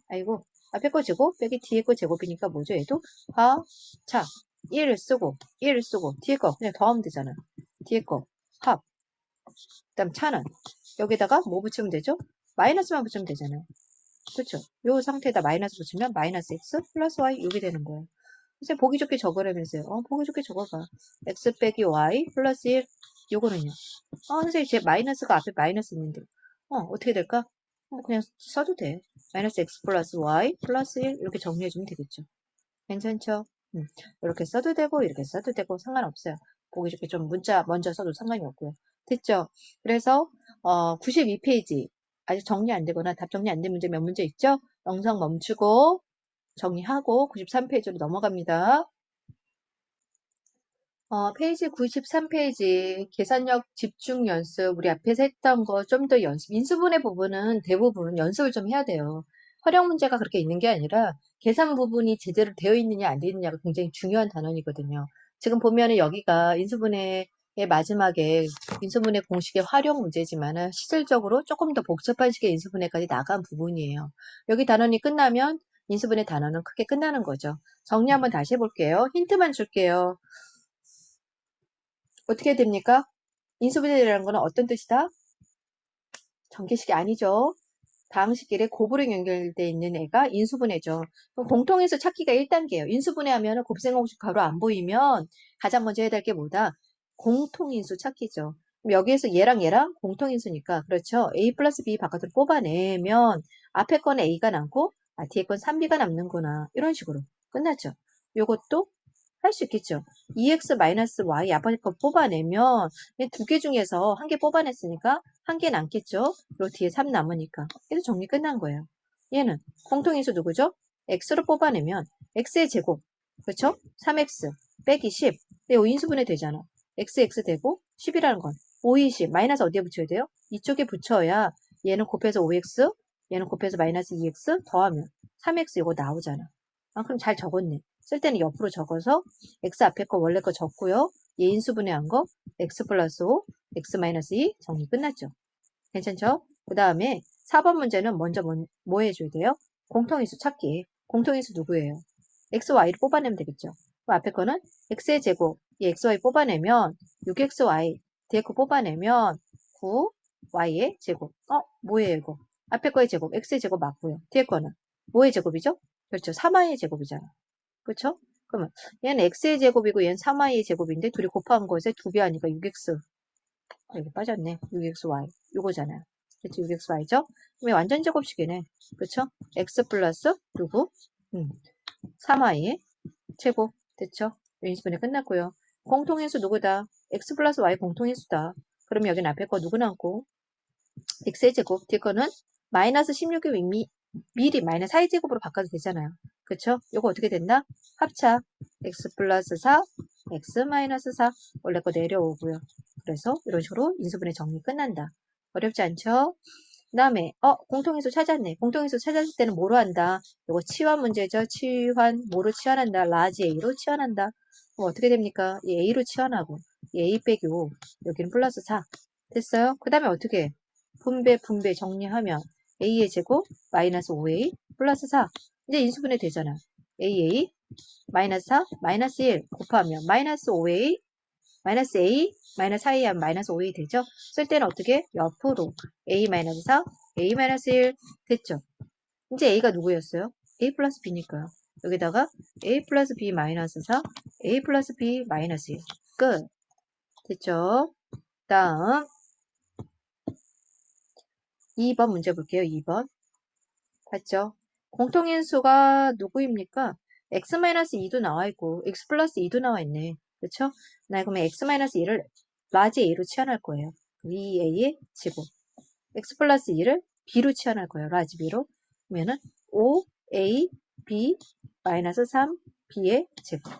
아이고 앞에 거 제곱 빼기 뒤에 거 제곱이니까 뭐죠 얘도? 자 1을 쓰고 뒤에 거 그냥 더하면 되잖아. 뒤에 거 합. 그다음 차는 여기다가 뭐 붙이면 되죠? 마이너스만 붙이면 되잖아요. 그렇죠? 요 상태에다 마이너스 붙이면 마이너스 x 플러스 y 이게 되는 거예요. 이제 보기 좋게 적으라면서요. 보기 좋게 적어봐. x 빼기 y 플러스 1 요거는요. 선생님 제 마이너스가 앞에 마이너스 있는데 어떻게 될까? 그냥 써도 돼. 마이너스 x 플러스 y 플러스 1 이렇게 정리해주면 되겠죠. 괜찮죠? 이렇게 써도 되고 이렇게 써도 되고 상관없어요. 보기 좋게 좀 문자 먼저 써도 상관이 없고요. 됐죠? 그래서 92페이지 아직 정리 안 되거나 답 정리 안 된 문제 몇 문제 있죠? 영상 멈추고 정리하고 93페이지로 넘어갑니다. 페이지 93페이지 계산력 집중 연습 우리 앞에서 했던 거 좀 더 연습 인수분해 부분은 대부분 연습을 좀 해야 돼요. 활용 문제가 그렇게 있는 게 아니라 계산 부분이 제대로 되어 있느냐 안 되어 있느냐가 굉장히 중요한 단원이거든요. 지금 보면은 여기가 인수분해의 마지막에 인수분해 공식의 활용 문제지만은 실질적으로 조금 더 복잡한 식의 인수분해까지 나간 부분이에요. 여기 단원이 끝나면 인수분해 단원은 크게 끝나는 거죠. 정리 한번 다시 해볼게요. 힌트만 줄게요. 어떻게 됩니까? 인수분해라는 거는 어떤 뜻이다? 전개식이 아니죠. 다항식끼리 곱으로 연결되어 있는 애가 인수분해죠. 그럼 공통인수 찾기가 1단계예요. 인수분해하면 곱셈공식 바로 안 보이면 가장 먼저 해야 될 게 뭐다? 공통인수 찾기죠. 그럼 여기에서 얘랑 얘랑 공통인수니까 그렇죠. a 플러스 b 바깥으로 뽑아내면 앞에 건 a가 남고 뒤에 건 3b가 남는구나. 이런 식으로 끝났죠. 요것도 할 수 있겠죠. 2x-y 앞에 거 뽑아내면 두 개 중에서 한 개 뽑아냈으니까 한 개 남겠죠. 그리고 뒤에 3 남으니까. 그래서 정리 끝난 거예요. 얘는 공통인수 누구죠? x로 뽑아내면 x의 제곱. 그렇죠? 3x 빼기 10. 네, 인수분해 되잖아. x 되고 10이라는 건 5, 20. 마이너스 어디에 붙여야 돼요? 이쪽에 붙여야 얘는 곱해서 5x, 얘는 곱해서 마이너스 2x 더하면 3x 이거 나오잖아. 그럼 잘 적었네. 쓸 때는 옆으로 적어서 x 앞에 거 원래 거 적고요. 얘 인수분해한 거 x 플러스 5, x 마이너스 2 정리 끝났죠. 괜찮죠? 그 다음에 4번 문제는 먼저 뭐 해줘야 돼요? 공통인수 찾기. 공통인수 누구예요? x, y를 뽑아내면 되겠죠. 그 앞에 거는 x의 제곱, 이 x, y 뽑아내면 6xy, 뒤에 거 뽑아내면 9y의 제곱. 뭐예요 이거? 앞에 거의 제곱, x의 제곱 맞고요. 뒤에 거는 뭐의 제곱이죠? 그렇죠. 3y의 제곱이잖아. 그렇죠? 그러면 얘는 x의 제곱이고 얘는 3y의 제곱인데 둘이 곱한 것에 2배 하니까 6x. 여기 빠졌네. 6xy. 요거잖아요. 그렇죠? 6xy죠? 그러면 완전 제곱식이네. 그렇죠? x 플러스 누구? 3y 최고. 됐죠? 인수분해 끝났고요. 공통인수 누구다? x 플러스 y 공통인수다. 그럼 여기는 앞에 거 누구 남고? x의 제곱, 뒤 거는 마이너스 16이 미리 마이너스 4의 제곱으로 바꿔도 되잖아요. 그쵸? 요거 어떻게 된다? 합차 x 플러스 4, x 마이너스 4 원래 거 내려오고요. 그래서 이런 식으로 인수분해 정리 끝난다. 어렵지 않죠? 그 다음에 공통인수 찾았네. 공통인수 찾았을 때는 뭐로 한다? 요거 치환 문제죠. 치환 뭐로 치환한다? 라지 A로 치환한다. 그럼 어떻게 됩니까? 이 A로 치환하고 이 A 빼기 5 여기는 플러스 4 됐어요? 그 다음에 어떻게 해? 분배 정리하면 A의 제곱 마이너스 5A 플러스 4 이제 인수분해 되잖아. AA 마이너스 4 마이너스 1 곱하면 마이너스 5A 마이너스 A 마이너스 4A 하면 마이너스 5A 되죠? 쓸 때는 어떻게? 옆으로 A 마이너스 4 A 마이너스 1 됐죠? 이제 A가 누구였어요? A 플러스 B니까요. 여기다가 A 플러스 B 마이너스 4 A 플러스 B 마이너스 1 끝. 됐죠? 다음 2번 문제 볼게요. 2번. 봤죠? 공통인수가 누구입니까? x-2도 나와 있고 x 플러스 2도 나와 있네. 그렇죠? 나 그러면 x-2를 라지 a로 치환할 거예요. 2a의 제곱. x 플러스 2를 b로 치환할 거예요. 라지 b로. 그러면은 5a b 마이너스 3b의 제곱.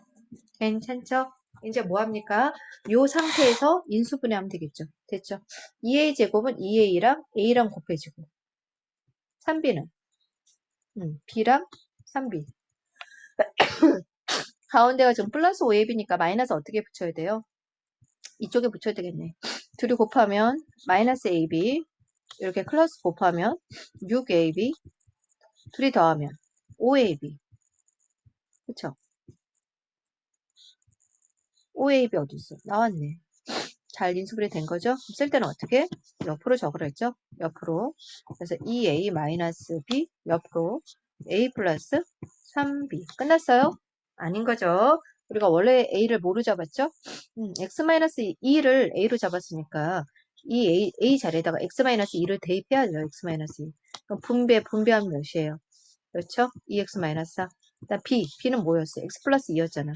괜찮죠? 이제 뭐 합니까? 요 상태에서 인수분해하면 되겠죠. 됐죠? 2a 제곱은 2a랑 a랑 곱해지고 3b는 B랑 3B. 가운데가 지금 플러스 5AB니까 마이너스 어떻게 붙여야 돼요? 이쪽에 붙여야 되겠네. 둘이 곱하면 마이너스 AB 이렇게 클러스 곱하면 6AB 둘이 더하면 5AB 그쵸? 5AB 어디 있어? 나왔네. 잘 인수분해 된 거죠? 쓸 때는 어떻게? 옆으로 적으라 했죠? 옆으로. 그래서 2A 마이너스 B 옆으로 A 플러스 3B. 끝났어요? 아닌 거죠? 우리가 원래 A를 뭐로 잡았죠? X 마이너스 2를 A로 잡았으니까 이 A 자리에다가 X 마이너스 2를 대입해야죠. X 마이너스 2. 그럼 분배하면 몇이에요? 그렇죠? 2X 마이너스 4. 일단 B는 뭐였어요? X 플러스 2였잖아.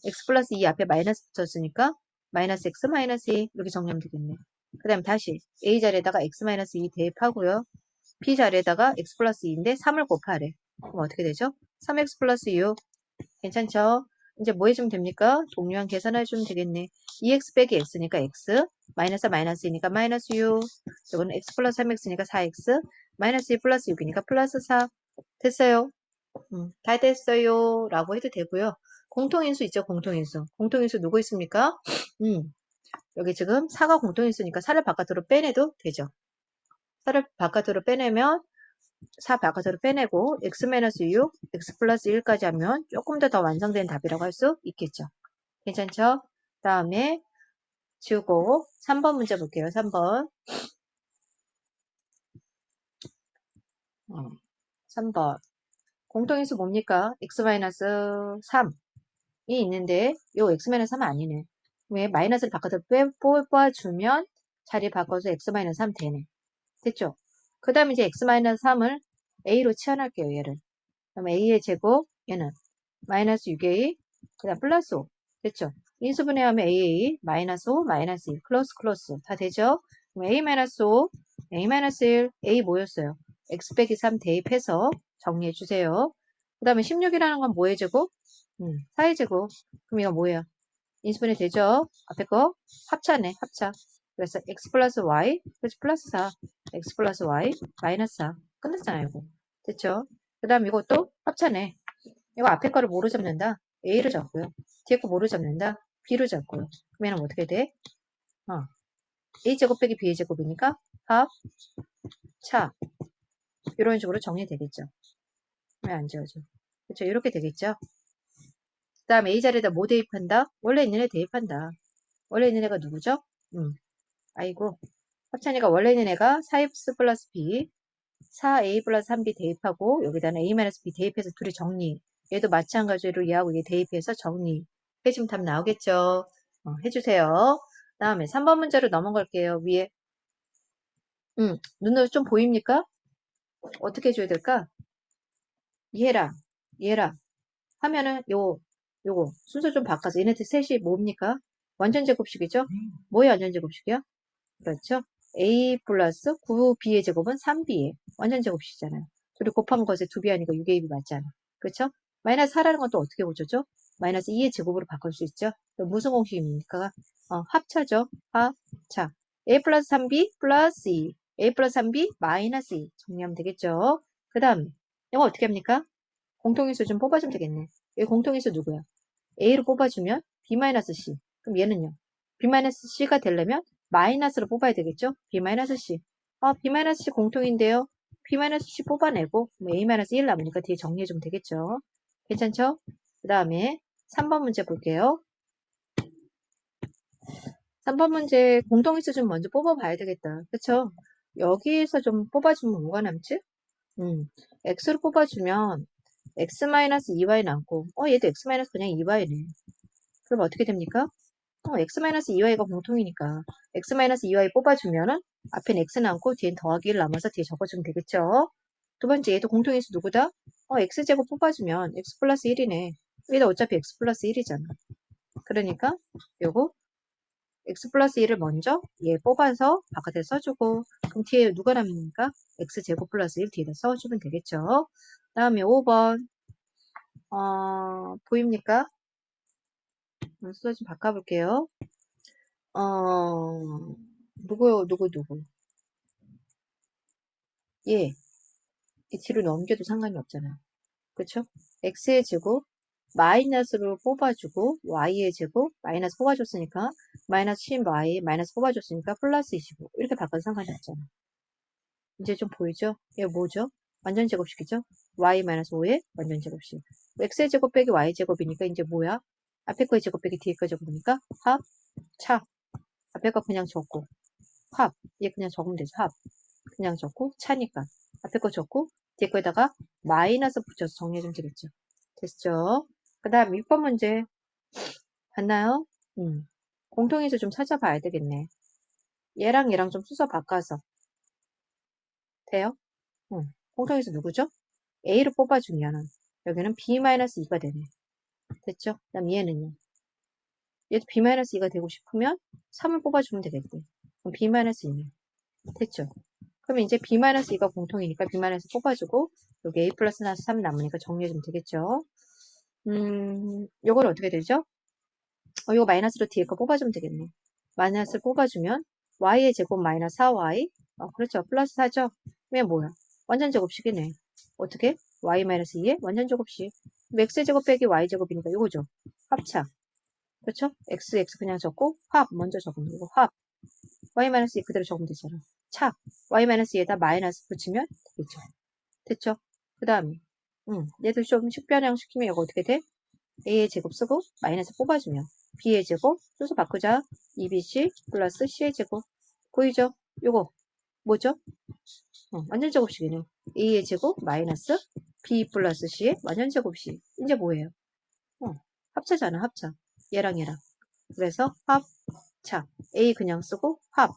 X 플러스 2 앞에 마이너스 붙였으니까 마이너스 X 마이너스 2 이렇게 정리하면 되겠네. 그 다음 다시 A 자리에다가 X 마이너스 2 대입하고요. B 자리에다가 X 플러스 2인데 3을 곱하래. 그럼 어떻게 되죠? 3X 플러스 6. 괜찮죠? 이제 뭐 해주면 됩니까? 동료한 계산해주면 되겠네. 2X 빼기 X니까 X, 마이너스이니까 마이너스 6, 이거는 X 플러스 3X니까 4X, 마이너스 2 플러스 6이니까 플러스 4. 됐어요? 다 됐어요. 라고 해도 되고요. 공통인수 있죠? 공통인수. 공통인수 누구 있습니까? 여기 지금 4가 공통인수니까 4를 바깥으로 빼내도 되죠. 4를 바깥으로 빼내면 4 바깥으로 빼내고 x-6, x 플러스 1까지 하면 조금 더 완성된 답이라고 할 수 있겠죠. 괜찮죠? 다음에 지우고 3번 문제 볼게요. 3번. 3번. 공통인수 뭡니까? x-3이 있는데 요 x-3은 아니네. 왜? 마이너스를 바깥으로 뽑아주면 자리 바꿔서 x-3 되네. 됐죠? 그 다음에 이제 x-3을 a로 치환할게요. 얘를. 그럼 a의 제곱 얘는 마이너스 6a 그 다음 플러스 5 됐죠? 인수분해하면 aa 마이너스 5 마이너스 1 클로스 다 되죠? 그럼 a 마이너스 5 a 마이너스 1 a 뭐였어요? x 빼기 3 대입해서 정리해 주세요. 그 다음에 16이라는 건 뭐의 제곱? 4의 제곱. 그럼 이거 뭐예요? 인수분해 되죠? 앞에 거 합차네 합차. 그래서 x 플러스 y 그렇지 플러스 4 x 플러스 y 마이너스 4 끝났잖아요 이거. 됐죠? 그 다음 이것도 합차네. 이거 앞에 거를 뭐로 잡는다? A로 잡고요. 뒤에 거 뭐로 잡는다? B로 잡고요. 그러면 어떻게 돼? A제곱 빼기 B제곱이니까 합, 차 이런 식으로 정리되겠죠. 왜 안 지워져? 그렇죠. 이렇게 되겠죠. 그 다음 A 자리에다 뭐 대입한다? 원래 있는 애 대입한다. 원래 있는 애가 누구죠? 아이고 합차니까 원래 있는 애가 4x 플러스 B 4a 플러스 3b 대입하고 여기다는 a 마이너스 b 대입해서 둘이 정리. 얘도 마찬가지로 얘하고 얘 대입해서 정리. 해주면 답 나오겠죠. 해주세요. 다음에 3번 문제로 넘어갈게요. 위에 눈으로 좀 보입니까? 어떻게 해줘야 될까? 얘랑 얘랑 하면은 요거 순서 좀 바꿔서 얘네들 셋이 뭡니까? 완전 제곱식이죠? 뭐의 완전 제곱식이야? 그렇죠? a 플러스 9b의 제곱은 3b의 완전 제곱식이잖아요. 둘이 곱한 것에 2b 아니까 6ab 맞잖아. 그렇죠? 마이너스 4라는 건 또 어떻게 고쳐죠? 마이너스 2의 제곱으로 바꿀 수 있죠? 그럼 무슨 공식입니까? 합차죠. 합차. a 플러스 3b 플러스 2. a 플러스 3b 마이너스 2. 정리하면 되겠죠? 그 다음에 이거 어떻게 합니까? 공통인수 좀 뽑아주면 되겠네. 여기 공통인수 누구야? a로 뽑아주면 b-c. 그럼 얘는요? b-c가 되려면 마이너스로 뽑아야 되겠죠? b-c. b-c 공통인데요. b-c 뽑아내고 a-1 남으니까 뒤에 정리해주면 되겠죠? 괜찮죠? 그 다음에 3번 문제 볼게요. 3번 문제 공통인수 좀 먼저 뽑아봐야 되겠다. 그쵸? 여기에서 좀 뽑아주면 뭐가 남지? x로 뽑아주면 x-2y 남고 얘도 x- 그냥 2y네. 그럼 어떻게 됩니까? x-2y가 공통이니까 x-2y 뽑아주면은 앞엔 x 남고 뒤엔 더하기 1 남아서 뒤에 적어주면 되겠죠? 두 번째 얘도 공통인수 누구다? x제곱 뽑아주면 x 플러스 1이네. 얘도 어차피 x 플러스 1이잖아. 그러니까 요거 x 플러스 1을 먼저 얘 뽑아서 바깥에 써주고 그럼 뒤에 누가 남습니까? x제곱 플러스 1 뒤에다 써주면 되겠죠? 다음에 5번 보입니까? 순서 좀 바꿔볼게요. 누구요? 누구? 예, 이 뒤로 넘겨도 상관이 없잖아요. 그쵸? x의 제곱, 마이너스로 뽑아주고, y의 제곱, 마이너스 뽑아줬으니까, 마이너스 10y, 마이너스 뽑아줬으니까, 플러스 25. 이렇게 바꿔도 상관이 없잖아. 이제 좀 보이죠? 이게 뭐죠? 완전 제곱식이죠? y-5의 완전 제곱식. x의 제곱 빼기 y 제곱이니까, 이제 뭐야? 앞에 거의 제곱 빼기 뒤에 거 제곱이니까, 합, 차. 앞에 거 그냥 적고, 합. 얘 그냥 적으면 되죠. 합. 그냥 적고 차니까 앞에 거 적고 뒤에 거에다가 마이너스 붙여서 정리해주면 되겠죠. 됐죠? 그 다음 6번 문제 봤나요? 공통인수 좀 찾아봐야 되겠네. 얘랑 얘랑 좀 순서 바꿔서 돼요? 공통인수 누구죠? A로 뽑아주면 여기는 B-2가 되네. 됐죠? 그 다음 얘는요? 얘도 B-2가 되고 싶으면 3을 뽑아주면 되겠대. 그럼 B-2네. 됐죠? 그럼 이제 B-2가 공통이니까 B- 뽑아주고 여기 A 플러스 나서 3 남으니까 정리해주면 되겠죠. 요건 어떻게 되죠? 이거 마이너스로 뒤에 거 뽑아주면 되겠네. 마이너스를 뽑아주면 y의 제곱 마이너스 4y 그렇죠. 플러스 4죠. 그러면 뭐야? 완전 제곱식이네. 어떻게? y-2의 완전 제곱식. x 제곱 빼기 y 제곱이니까 이거죠. 합차. 그렇죠? x 그냥 적고 합 먼저 적으면 이거 합. y-2 그대로 적으면 되잖아. 차. y-2에다 마이너스 붙이면 되겠죠. 됐죠? 그 다음에 얘도 좀 식변형 시키면 이거 어떻게 돼? a의 제곱 쓰고 마이너스 뽑아주면 b의 제곱 순서 바꾸자. 2bc 플러스 c의 제곱 보이죠? 요거 뭐죠? 완전 제곱식이네. a의 제곱 마이너스 b 플러스 c의 완전 제곱식. 이제 뭐예요? 합차잖아. 합차. 얘랑 얘랑. 그래서 합차. a 그냥 쓰고 합.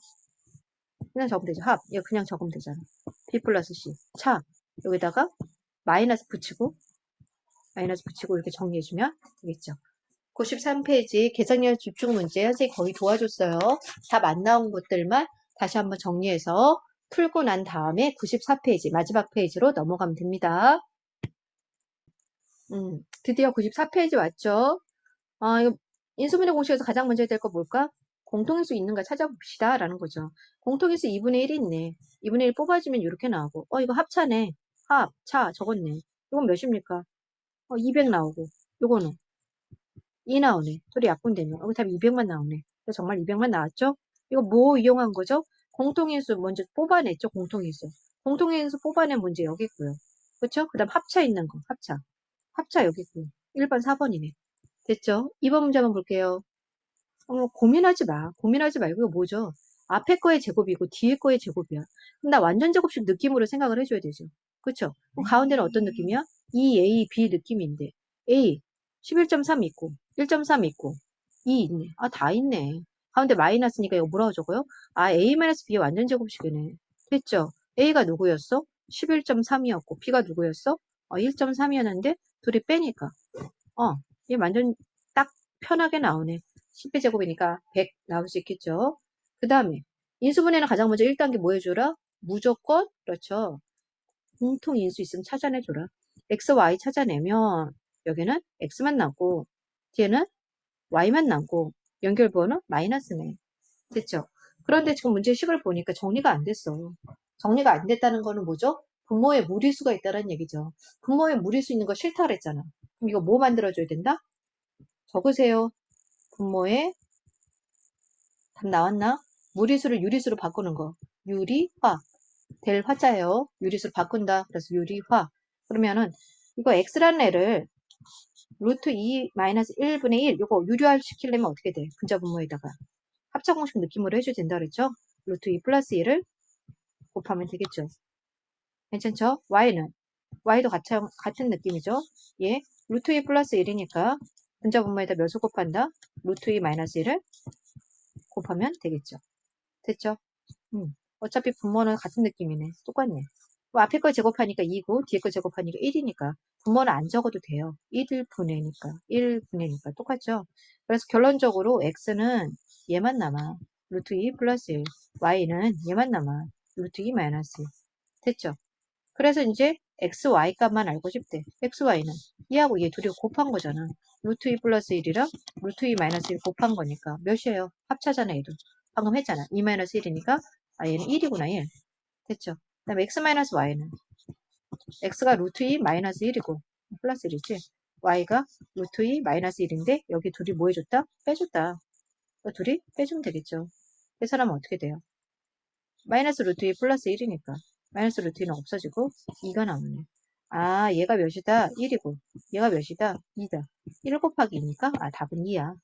그냥 적으면 되죠. 합. 이거 그냥 적으면 되잖아. b 플러스 c. 차. 여기다가 마이너스 붙이고 이렇게 정리해주면 되겠죠. 93페이지 계산력 집중 문제 선생님이 거의 도와줬어요. 답 안 나온 것들만 다시 한번 정리해서 풀고 난 다음에 94페이지 마지막 페이지로 넘어가면 됩니다. 드디어 94페이지 왔죠? 이거 인수분해 공식에서 가장 먼저 해야 될 거 뭘까? 공통인수 있는가 찾아봅시다 라는 거죠. 공통인수 2분의 1이 있네. 2분의 1 뽑아주면 이렇게 나오고 이거 합차네. 합, 차 적었네. 이건 몇입니까? 200 나오고 요거는 2 나오네. 둘이 약분되면. 답 200만 나오네. 정말 200만 나왔죠? 이거 뭐 이용한 거죠? 공통인수 먼저 뽑아냈죠? 공통인수. 공통인수 뽑아낸 문제 여기 있고요. 그쵸? 그 다음 합차 있는 거. 합차. 합차 여기 있고요. 1번, 4번이네. 됐죠? 2번 문제 한번 볼게요. 고민하지 마. 고민하지 말고 이거 뭐죠? 앞에 거의 제곱이고 뒤에 거의 제곱이야. 그럼 나 완전 제곱식 느낌으로 생각을 해줘야 되죠. 그쵸? 그럼 가운데는 어떤 느낌이야? A, B 느낌인데 A 11.3 있고 1.3 있고 2 있네. 다 있네. 가운데 마이너스니까 이거 뭐라고 적어요? A-B 완전 제곱식이네. 됐죠? A가 누구였어? 11.3이었고 B가 누구였어? 1.3이었는데 둘이 빼니까 얘 완전 딱 편하게 나오네. 10배 제곱이니까 100 나올 수 있겠죠. 그 다음에 인수분해는 가장 먼저 1단계 뭐 해줘라? 무조건 그렇죠. 공통 인수 있으면 찾아내줘라. x, y 찾아내면 여기는 x만 남고 뒤에는 y만 남고 연결번호 마이너스네. 됐죠? 그런데 지금 문제 식을 보니까 정리가 안 됐어. 정리가 안 됐다는 거는 뭐죠? 분모에 무리수가 있다는 얘기죠. 분모에 무리수 있는 거 싫다 그랬잖아. 그럼 이거 뭐 만들어줘야 된다? 적으세요. 분모에 답 나왔나? 무리수를 유리수로 바꾸는 거. 유리화. 될 화자예요. 유리수로 바꾼다. 그래서 유리화. 그러면은 이거 x라는 애를 루트 2 마이너스 1분의 1 이거 유리화 시키려면 어떻게 돼? 분자 분모에다가 합차 공식 느낌으로 해줘야 된다 그랬죠? 루트 2 플러스 1을 곱하면 되겠죠. 괜찮죠? y도 같은 느낌이죠. 예, 루트 2 플러스 1이니까 분자 분모에다 몇을 곱한다? 루트 2 마이너스 1을 곱하면 되겠죠. 됐죠? 어차피 분모는 같은 느낌이네. 똑같네. 뭐 앞에 거 제곱하니까 2고 뒤에 거 제곱하니까 1이니까 분모는 안 적어도 돼요. 1분의니까 똑같죠? 그래서 결론적으로 x는 얘만 남아. 루트 2 플러스 1. y는 얘만 남아. 루트 2 마이너스 1. 됐죠? 그래서 이제 x, y 값만 알고 싶대. x, y는 얘하고 얘 둘이 곱한 거잖아. 루트 2 플러스 1이랑 루트 2 마이너스 1 곱한 거니까 몇이에요? 합차잖아 얘도. 방금 했잖아. 2 마이너스 1이니까 얘는 1이구나 1. 됐죠? 그 다음에 x 마이너스 y는 x가 루트 2 마이너스 1이고 플러스 1이지. y가 루트 2 마이너스 1인데 여기 둘이 뭐 해줬다? 빼줬다. 둘이 빼주면 되겠죠. 계산하면 어떻게 돼요? 마이너스 루트 2 플러스 1이니까 마이너스 루트 2는 없어지고 2가 나오네. 아 얘가 몇이다? 1이고 얘가 몇이다? 2다. 1 곱하기 2니까 답은 2야.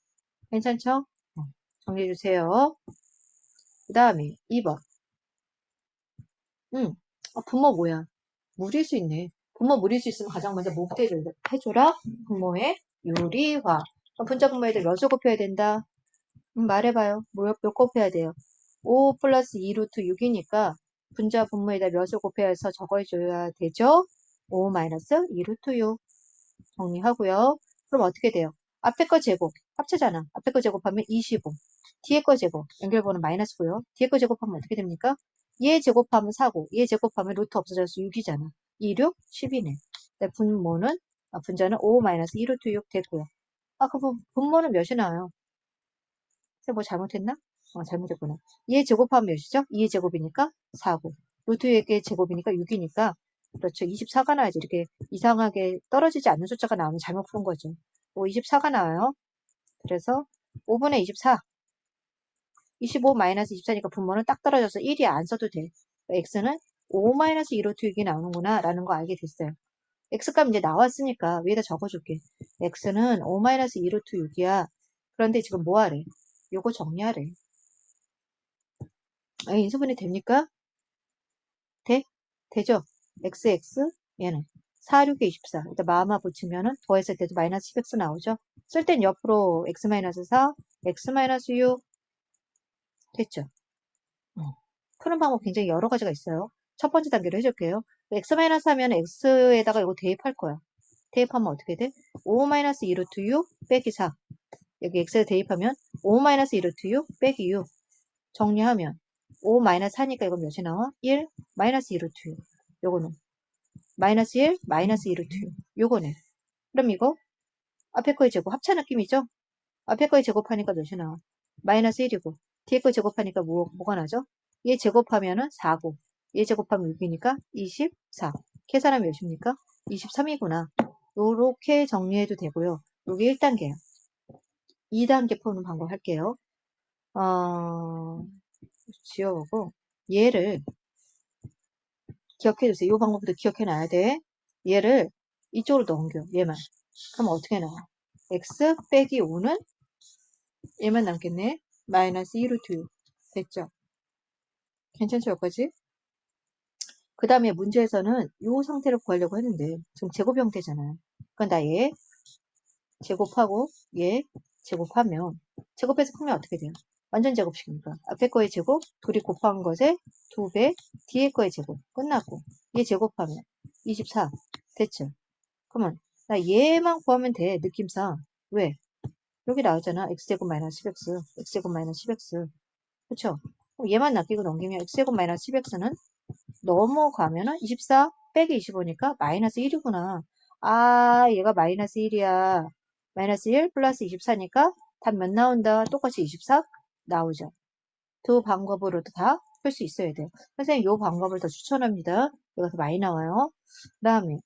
괜찮죠? 정리해주세요. 그 다음에 2번. 분모 뭐야? 무리수 있네. 분모 무리수 있으면 가장 먼저 뭐부터 해줘라? 분모의 유리화. 그럼 분자 분모에들 몇을 곱해야 된다? 말해봐요. 몇 곱해야 돼요? 5 플러스 2 루트 6이니까 분자 분모에다 몇을 곱해서 적어줘야 되죠? 5 마이너스 2 루트 6 정리하고요. 그럼 어떻게 돼요? 앞에 거 제곱 합치잖아. 앞에 거 제곱하면 25. 뒤에 거 제곱 연결번호 마이너스고요. 뒤에 거 제곱하면 어떻게 됩니까? 얘 제곱하면 4고 얘 제곱하면 루트 없어져서 6이잖아. 2, 6, 10이네. 분자는 5 마이너스 2 루트 6 됐고요. 그럼 분모는 몇이 나와요? 뭐 잘못했나? 잘못했구나. 얘 제곱하면 몇이죠? 2의 제곱이니까 4고 루트 6의 제곱이니까 6이니까 그렇죠. 24가 나와야지. 이렇게 이상하게 떨어지지 않는 숫자가 나오면 잘못 푼 거죠. 24가 나와요. 그래서 5분의 24 25 마이너스 24니까 분모는 딱 떨어져서 1이 안 써도 돼. x는 5 마이너스 2 루트 6이 나오는구나 라는 거 알게 됐어요. x값 이제 나왔으니까 위에다 적어줄게. x는 5 마이너스 2 루트 6이야. 그런데 지금 뭐 하래? 요거 정리하래. 인수분해 됩니까? 되죠? XX 얘는 4, 6에 24. 일단 마음만 붙이면은 더했을 때도 마이너스 10x 나오죠? 쓸 땐 옆으로 x-4, x-6 됐죠? 푸는 방법 굉장히 여러 가지가 있어요. 첫 번째 단계로 해줄게요. x-하면 x에다가 이거 대입할 거야. 대입하면 어떻게 돼? 5-2 루트 6 빼기 4. 여기 x에 대입하면 5-2 루트 6 빼기 6. 정리하면 5-4니까 이건 몇이 나와? 1 마이너스 2 루트 6. 요거는 마이너스 1 마이너스 2 루트 6. 요거네. 그럼 이거 앞에 거의 제곱 합차 느낌이죠? 앞에 거의 제곱하니까 몇이 나와? 마이너스 1이고 뒤에 거 제곱하니까 뭐가 나죠? 얘 제곱하면은 4고 얘 제곱하면 6이니까 24. 계산하면 몇입니까? 23이구나. 요렇게 정리해도 되고요. 요게 1단계예요. 2단계 푸는 방법 할게요. 지워보고 얘를 기억해주세요. 이 방법부터 기억해놔야 돼. 얘를 이쪽으로 넘겨. 얘만. 그럼 어떻게 나와? x 빼기 5는 얘만 남겠네. 마이너스 2 루트 6. 됐죠? 괜찮죠? 여기까지? 그 다음에 문제에서는 이 상태를 구하려고 했는데 지금 제곱 형태잖아요. 그럼 나 얘 제곱하고 얘 제곱하면 제곱해서 풀면 어떻게 돼요? 완전 제곱식이니까 앞에 거의 제곱 둘이 곱한 것에 2배 뒤에 거의 제곱 끝났고 얘 제곱하면 24 됐죠? 그러면 나 얘만 구하면 돼 느낌상 왜? 여기 나오잖아. x제곱 마이너스 10x, x제곱 마이너스 10x. 그쵸? 그럼 얘만 낚이고 넘기면 x제곱 마이너스 10x는 넘어가면은 24 빼기 25니까 마이너스 1이구나. 아, 얘가 마이너스 1이야. 마이너스 1 플러스 24니까 답 몇 나온다? 똑같이 24 나오죠. 두 방법으로도 다 풀 수 있어야 돼요. 선생님, 이 방법을 더 추천합니다. 이거 더 많이 나와요. 그 다음에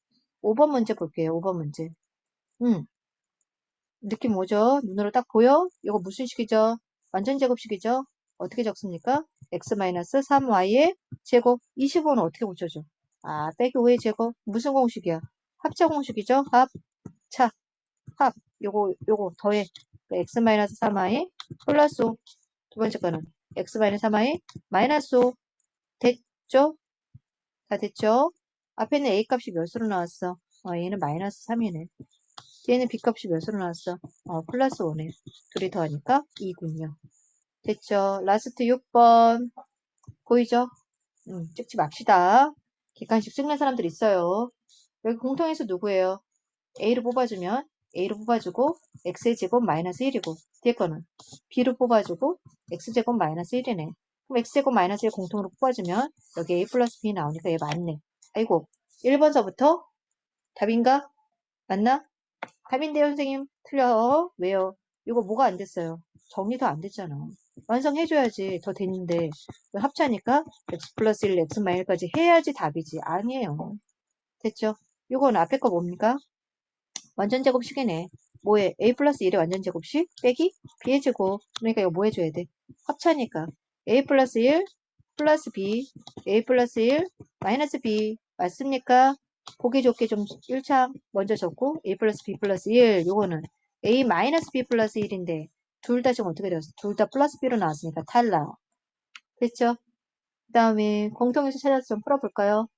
5번 문제 볼게요. 5번 문제. 느낌 뭐죠? 눈으로 딱 보여? 이거 무슨 식이죠? 완전 제곱식이죠? 어떻게 적습니까? x-3y의 제곱 25는 어떻게 고쳐줘? 아, 빼기 5의 제곱 무슨 공식이야? 합차 공식이죠? 합차 합 요거 더해 x-3y 플러스 5 두 번째 거는 x-3y 마이너스 5 됐죠? 다 됐죠? 앞에는 a 값이 몇으로 나왔어? 얘는 마이너스 3이네. 얘는 b값이 몇으로 나왔어? 플러스 5네. 둘이 더하니까 2군요. 됐죠? 라스트 6번. 보이죠? 찍지 맙시다. 객관식 찍는 사람들 있어요. 여기 공통인수 누구예요? A를 뽑아주면 A를 뽑아주고 X의 제곱 마이너스 1이고 뒤에 거는 B를 뽑아주고 X제곱 마이너스 1이네. 그럼 X제곱 마이너스 1 공통으로 뽑아주면 여기 A 플러스 B 나오니까 얘 맞네. 아이고 1번서부터 답인가? 맞나? 답인데요, 선생님. 틀려. 왜요? 이거 뭐가 안 됐어요? 정리도 안 됐잖아. 완성해줘야지. 더 됐는데. 합차니까 x 플러스 1, x 마이너스 1까지 해야지 답이지. 아니에요. 됐죠? 이건 앞에 거 뭡니까? 완전 제곱식이네. 뭐에? a 플러스 1의 완전 제곱식 빼기 b의 제곱. 그러니까 이거 뭐 해줘야 돼? 합차니까 a 플러스 1 플러스 b, a 플러스 1 마이너스 b. 맞습니까? 보기 좋게 좀 1창 먼저 적고 a 플러스 b 플러스 1 요거는 a 마이너스 b 플러스 1인데 둘 다 지금 어떻게 되었어? 둘 다 플러스 b로 나왔으니까 탈락. 됐죠? 그 다음에 공통인수 찾아서 좀 풀어볼까요?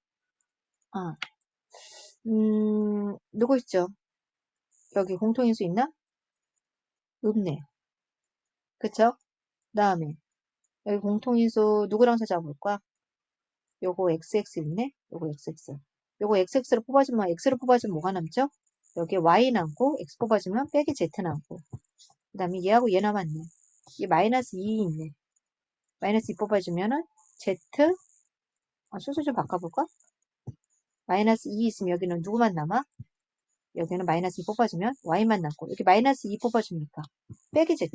아, 누구 있죠? 여기 공통인수 있나? 없네. 그쵸? 그 다음에 여기 공통인수 누구랑 찾아볼까? 요거 xx 있네? 요거 xx. 요거 xx를 뽑아주면, x를 뽑아주면 뭐가 남죠? 여기 y 남고, x 뽑아주면 빼기 z 남고. 그 다음에 얘하고 얘 남았네. 이 마이너스 2 있네. 마이너스 2 뽑아주면은 z, 순서 좀 바꿔볼까? 마이너스 2 있으면 여기는 누구만 남아? 여기는 마이너스 2 뽑아주면 y만 남고, 여기 마이너스 2 뽑아주니까 빼기 z네.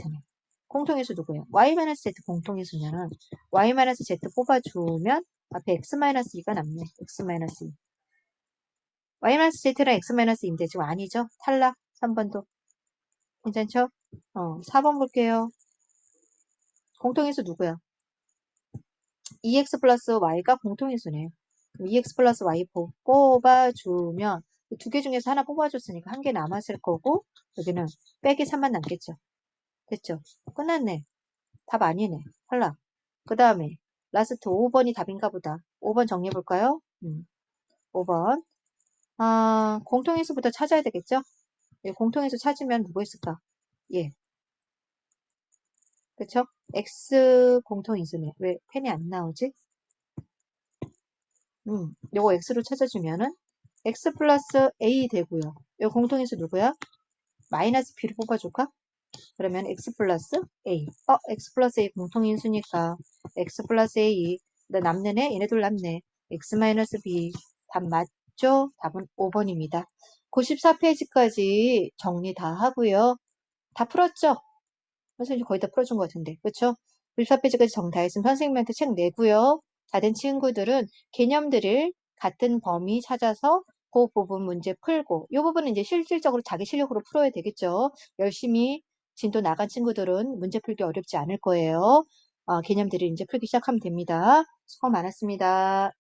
공통인수 누구예요? y-z 공통인수면은 y-z 뽑아주면 앞에 x-2가 남네. x-2. y-z랑 x-2인데 지금 아니죠? 탈락. 3번도. 괜찮죠? 4번 볼게요. 공통인수 누구야? 2x 플러스 y가 공통인수네. 그럼 2x 플러스 y 뽑아주면 두 개 중에서 하나 뽑아줬으니까 한 개 남았을 거고 여기는 빼기 3만 남겠죠. 됐죠? 끝났네. 답 아니네. 탈락. 그 다음에 라스트 5번이 답인가 보다. 5번 정리해볼까요? 5번. 공통인수부터 찾아야 되겠죠? 공통인수 찾으면 누구 있을까? 예. 그쵸? X 공통인수네. 왜 펜이 안 나오지? 요거 X로 찾아주면은 X 플러스 A 되고요. 요 공통인수 누구야? 마이너스 B를 뽑아줄까? 그러면 X 플러스 A. X 플러스 A 공통인수니까 X 플러스 A. 너 남네네? 얘네들 남네. X 마이너스 B. 답 맞죠? 답은 5번입니다. 94페이지까지 정리 다 하고요. 다 풀었죠? 선생님 거의 다 풀어준 것 같은데. 그쵸? 94페이지까지 정리 다 했으면 선생님한테 책 내고요. 다 된 친구들은 개념들을 같은 범위 찾아서 그 부분 문제 풀고 이 부분은 이제 실질적으로 자기 실력으로 풀어야 되겠죠. 열심히 진도 나간 친구들은 문제 풀기 어렵지 않을 거예요. 개념들을 이제 풀기 시작하면 됩니다. 수고 많았습니다.